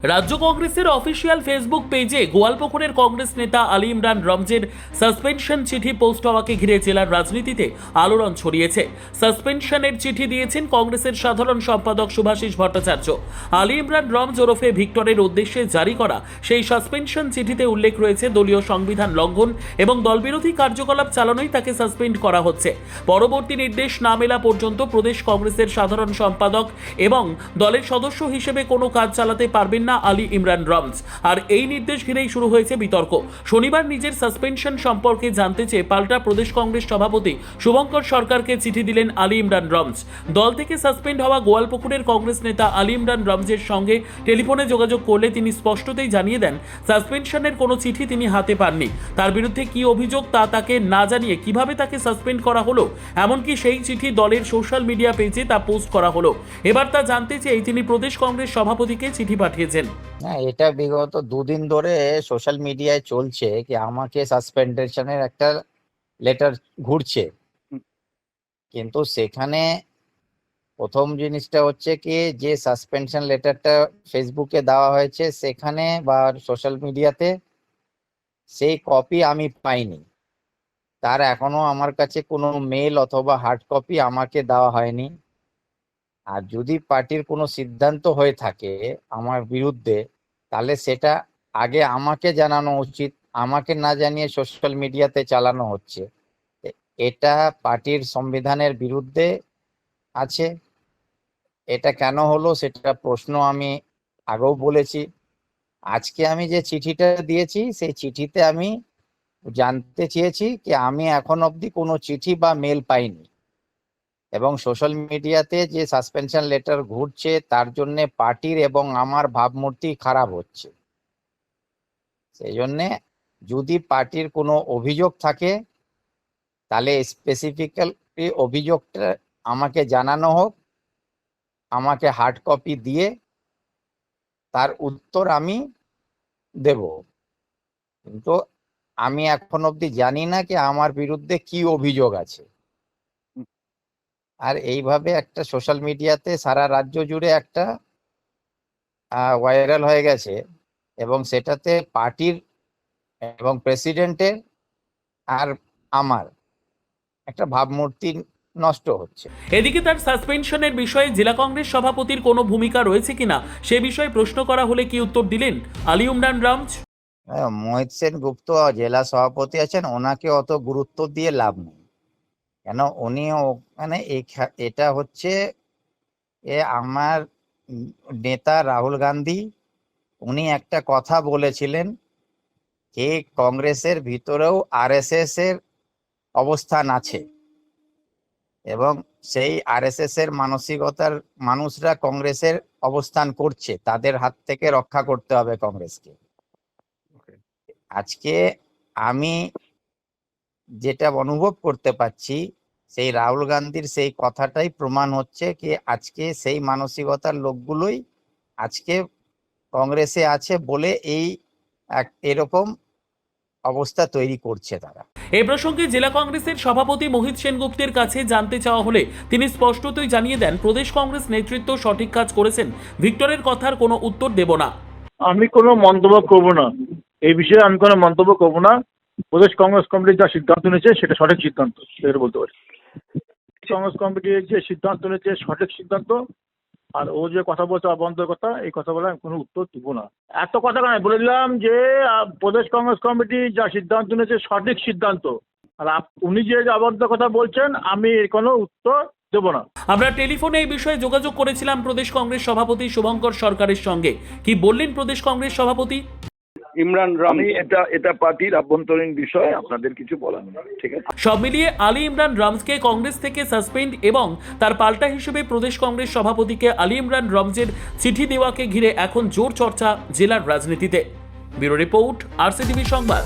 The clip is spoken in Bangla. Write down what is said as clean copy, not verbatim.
রাজ্য কংগ্রেসের অফিসিয়াল ফেসবুক পেজে গোয়ালপুকুরের কংগ্রেস নেতা আলী ইমরান রমজের সাসপেনশন চিঠি পোস্ট হওয়াকে ঘিরে জেলার রাজনীতিতে আলোড়ন ছড়িয়েছে। সাসপেনশনের চিঠি দিয়েছেন কংগ্রেসের সাধারণ সম্পাদক শুভাশিস ভট্টাচার্য। আলী ইমরান রমজ ওরফে ভিক্টরের উদ্দেশ্যে জারি করা সেই সাসপেনশন চিঠিতে উল্লেখ রয়েছে দলীয় সংবিধান লঙ্ঘন এবং দলবিরোধী কার্যকলাপ চালানোই তাকে সাসপেন্ড করা হচ্ছে। পরবর্তী নির্দেশ না মেলা পর্যন্ত প্রদেশ কংগ্রেসের সাধারণ সম্পাদক এবং দলের সদস্য হিসেবে কোনো কাজ চালাতে পারবেন না আলী ইমরান রমজ। আর এই নির্দেশ ঘিরেই শুরু হয়েছে বিতর্ক। শনিবার নিজের সাসপেনশন সম্পর্কে জানতে চেয়ে পাল্টা প্রদেশ কংগ্রেস সভাপতি শুভঙ্কর সরকারকে চিঠি দিলেন আলী ইমরান রমজ। দল থেকে সাসপেন্ড হওয়া গোয়ালপুকুরের কংগ্রেস নেতা আলী ইমরান রমজের সঙ্গে টেলিফোনে যোগাযোগ করলে তিনি স্পষ্টতই জানিয়ে দেন সাসপেনশনের কোনো চিঠি তিনি হাতে পাননি। তার বিরুদ্ধে কি অভিযোগ তা তাকে না জানিয়ে কিভাবে তাকে সাসপেন্ড করা হলো, এমনকি সেই চিঠি দলের সোশ্যাল মিডিয়া পেজে তা পোস্ট করা হলো। এবার তা জানতে চেয়ে তিনি প্রদেশ কংগ্রেস সভাপতিকে চিঠি পাঠিয়েছেন। না, এটা বিগত দুদিন ধরে সোশ্যাল মিডিয়ায় চলছে কি আমাকে সাসপেনশনের একটা লেটার ঘুরছে, কিন্তু সেখানে প্রথম জিনিসটা হচ্ছে কি যে সাসপেনশন লেটারটা ফেসবুকে দেওয়া হয়েছে সেখানে বা সোশ্যাল মিডিয়াতে সেই কপি আমি পাইনি। তার এখনো আমার কাছে কোনো মেল অথবা হার্ড কপি আমাকে দেওয়া হয়নি। আর যদি পার্টির কোনো সিদ্ধান্ত হয়ে থাকে আমার বিরুদ্ধে, তাহলে সেটা আগে আমাকে জানানো উচিত। আমাকে না জানিয়ে সোশ্যাল মিডিয়াতে চালানো হচ্ছে, এটা পার্টির সংবিধানের বিরুদ্ধে আছে। এটা কেন হলো সেটা প্রশ্ন আমি আগেও বলেছি। আজকে আমি যে চিঠিটা দিয়েছি সেই চিঠিতে আমি জানতে চেয়েছি কি আমি এখন অবধি কোনো চিঠি বা মেল পাইনি, এবং সোশ্যাল মিডিয়াতে যে সাসপেনশন লেটার ঘুরছে তার জন্য পার্টির এবং আমার ভাবমূর্তি খারাপ হচ্ছে। সেই জন্যে যদি পার্টির কোনো অভিযোগ থাকে তাহলে স্পেসিফিক্যালি অভিযোগটা আমাকে জানানো হোক, আমাকে হার্ড কপি দিয়ে তার উত্তর আমি দেব। কিন্তু আমি এখন অবধি জানি না কি আমার বিরুদ্ধে কি অভিযোগ আছে। আর এইভাবে একটা সোশ্যাল মিডিয়াতে সারা রাজ্য জুড়ে একটা ভাইরাল হয়ে গেছে, এবং সেটাতে পার্টির এবং প্রেসিডেন্টের আর আমার একটা ভাবমূর্তি নষ্ট হচ্ছে। এদিকে তার সাসপেনশনের বিষয়ে জেলা কংগ্রেস সভাপতির কোনো ভূমিকা রয়েছে কিনা সে বিষয়ে প্রশ্ন করা হলে কি উত্তর দিলেন আলী ইমরান রমজ? মোহিত সেন গুপ্ত জেলা সভাপতি আছেন, ওনাকে অত গুরুত্ব দিয়ে লাভ নেই। কেন উনি ওখানে এটা হচ্ছে আমার নেতা রাহুল গান্ধী, উনি একটা কথা বলেছিলেন যে কংগ্রেসের ভিতরেও আরএসএস এর অবস্থান আছে, এবং সেই আরএসএস এর মানসিকতার মানুষরা কংগ্রেসের অবস্থান করছে, তাদের হাত থেকে রক্ষা করতে হবে কংগ্রেসকে। আজকে আমি যেটা অনুভব করতে পারছি সেই রাহুল গান্ধীর সেই কথাটাই প্রমাণ হচ্ছে কি আজকে সেই মানসিকতার লোকগুলোই আজকে কংগ্রেসে আছে বলে এরকম অবস্থা তৈরি করছে তারা। এই প্রসঙ্গে জেলা কংগ্রেসের সভাপতি মোহিত সেনগুপ্তের কাছে জানতে চাওয়া হলে তিনি স্পষ্টতই জানিয়ে দেন প্রদেশ কংগ্রেস নেতৃত্ব সঠিক কাজ করেছেন, ভিক্টরের কথার কোনো উত্তর দেব না। আমি কোনো মন্তব্য করব না, এই বিষয়ে আমি কোনো মন্তব্য করব না। প্রদেশ কংগ্রেস কমিটি যা সিদ্ধান্ত নিয়েছে সেটা সঠিক সিদ্ধান্ত, সেটা বলতে পারি। কংগ্রেস কমিটি যে সিদ্ধান্ত নিয়েছে সঠিক সিদ্ধান্ত, আর ও যে কথা বলছে অবান্তর কথা, এই কথা বলে আমি কোনো উত্তর দেব না। এত কথা কেন বলে দিলাম যে প্রদেশ কংগ্রেস কমিটি যা সিদ্ধান্ত নিয়েছে সঠিক সিদ্ধান্ত, আর উনি যে অবান্তর কথা বলছেন আমি এর কোনো উত্তর দেব না। আমরা টেলিফোনে এই বিষয়ে যোগাযোগ করেছিলাম প্রদেশ কংগ্রেস সভাপতি শুভঙ্কর সরকারের সঙ্গে। কি বললেন প্রদেশ কংগ্রেস সভাপতি? ইমরান রমি, এটা পার্টির আভ্যন্তরীণ বিষয়, আপনাদের কিছু বলার নেই, ঠিক আছে। সব মিলিয়ে আলী ইমরান রমজকে কংগ্রেস থেকে সাসপেন্ড এবং তার পাল্টা হিসেবে প্রদেশ কংগ্রেস সভাপতিকে আলী ইমরান রমজের চিঠি দেওয়াকে ঘিরে এখন জোর চর্চা জেলার রাজনীতিতে। ব্যুরো রিপোর্ট, RCTV সংবাদ।